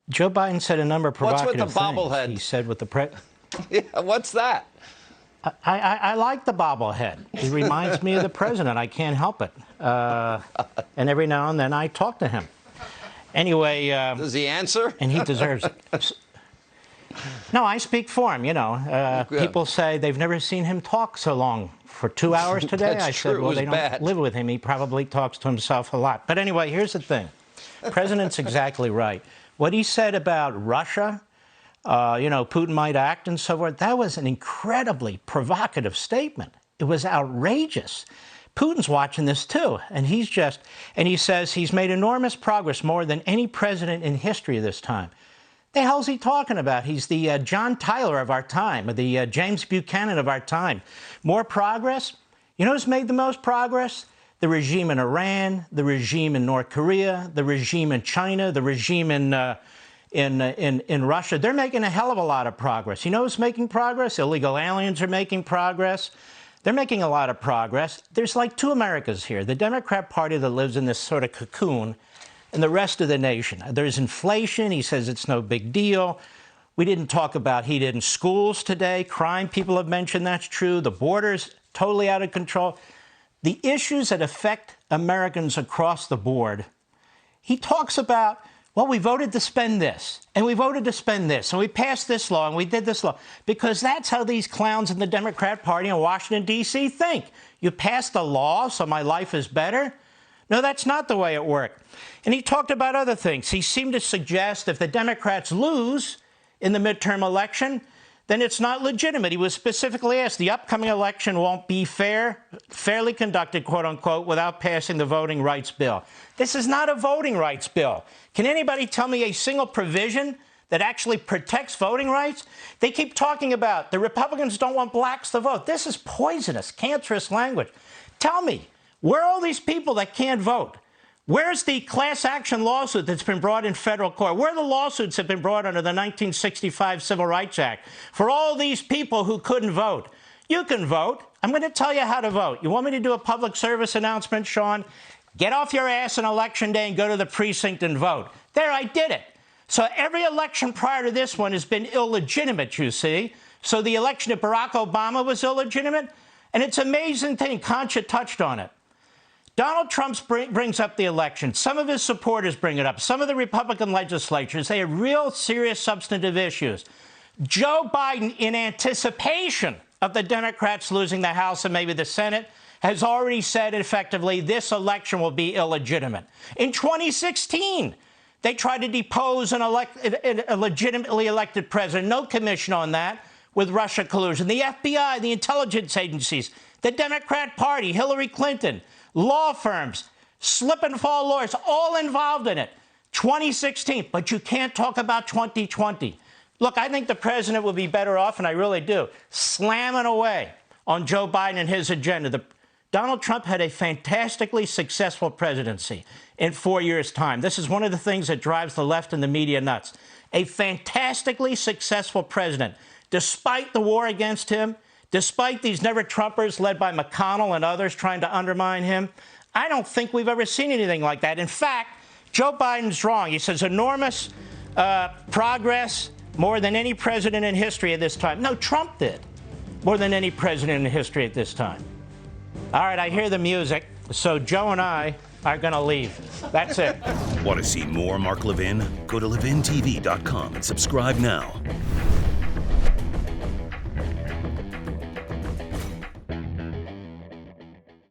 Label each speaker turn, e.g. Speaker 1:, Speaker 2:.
Speaker 1: Joe Biden said a number of provocative
Speaker 2: What's with the
Speaker 1: things.
Speaker 2: bobblehead?
Speaker 1: He said with the
Speaker 2: Yeah, what's that?
Speaker 1: I like the bobblehead. He reminds me of the president. I can't help it. And every now and then I talk to him. Anyway.
Speaker 2: Does he answer?
Speaker 1: And he deserves it. No, I speak for him, you know. People say they've never seen him talk so long. For 2 hours today,
Speaker 2: That's
Speaker 1: I said,
Speaker 2: true.
Speaker 1: well, they don't live with him. He probably talks to himself a lot. But anyway, here's the thing. The president's exactly right. What he said about Russia, you know, Putin might act and so forth, that was an incredibly provocative statement. It was outrageous. Putin's watching this too, and he says he's made enormous progress, more than any president in history of this time. The hell's he talking about? He's the John Tyler of our time, the James Buchanan of our time. More progress? You know who's made the most progress? The regime in Iran, the regime in North Korea, the regime in China, the regime in Russia. They're making a hell of a lot of progress. You know who's making progress? Illegal aliens are making progress. They're making a lot of progress. There's like two Americas here. The Democrat Party that lives in this sort of cocoon, and the rest of the nation. There's inflation. He says it's no big deal. We didn't talk about heat in schools today. Crime, people have mentioned that's true. The border's totally out of control. The issues that affect Americans across the board, he talks about, well, we voted to spend this, and we voted to spend this, and we passed this law, and we did this law, because that's how these clowns in the Democrat Party in Washington, D.C. think. You passed a law, so my life is better? No, that's not the way it worked. And he talked about other things. He seemed to suggest if the Democrats lose in the midterm election, then it's not legitimate. He was specifically asked, the upcoming election won't be fairly conducted, quote unquote, without passing the voting rights bill. This is not a voting rights bill. Can anybody tell me a single provision that actually protects voting rights? They keep talking about the Republicans don't want blacks to vote. This is poisonous, cancerous language. Tell me, where are all these people that can't vote? Where's the class action lawsuit that's been brought in federal court? Where are the lawsuits that have been brought under the 1965 Civil Rights Act for all these people who couldn't vote? You can vote. I'm going to tell you how to vote. You want me to do a public service announcement, Sean? Get off your ass on Election Day and go to the precinct and vote. There, I did it. So every election prior to this one has been illegitimate, you see. So the election of Barack Obama was illegitimate. And it's an amazing thing. Concha touched on it. Donald Trump brings up the election. Some of his supporters bring it up. Some of the Republican legislatures, they have real serious substantive issues. Joe Biden, in anticipation of the Democrats losing the House and maybe the Senate, has already said effectively this election will be illegitimate. In 2016, they tried to depose a legitimately elected president. No commission on that with Russia collusion. The FBI, the intelligence agencies, the Democrat Party, Hillary Clinton, law firms, slip and fall lawyers, all involved in it. 2016, but you can't talk about 2020. Look, I think the president will be better off, and I really do, slamming away on Joe Biden and his agenda. Donald Trump had a fantastically successful presidency in 4 years' time. This is one of the things that drives the left and the media nuts. A fantastically successful president, despite the war against him, despite these never-Trumpers led by McConnell and others trying to undermine him. I don't think we've ever seen anything like that. In fact, Joe Biden's wrong. He says enormous progress, more than any president in history at this time. No, Trump did more than any president in history at this time. All right, I hear the music, so Joe and I are going to leave. That's it.
Speaker 3: Want to see more Mark Levin? Go to LevinTV.com and subscribe now.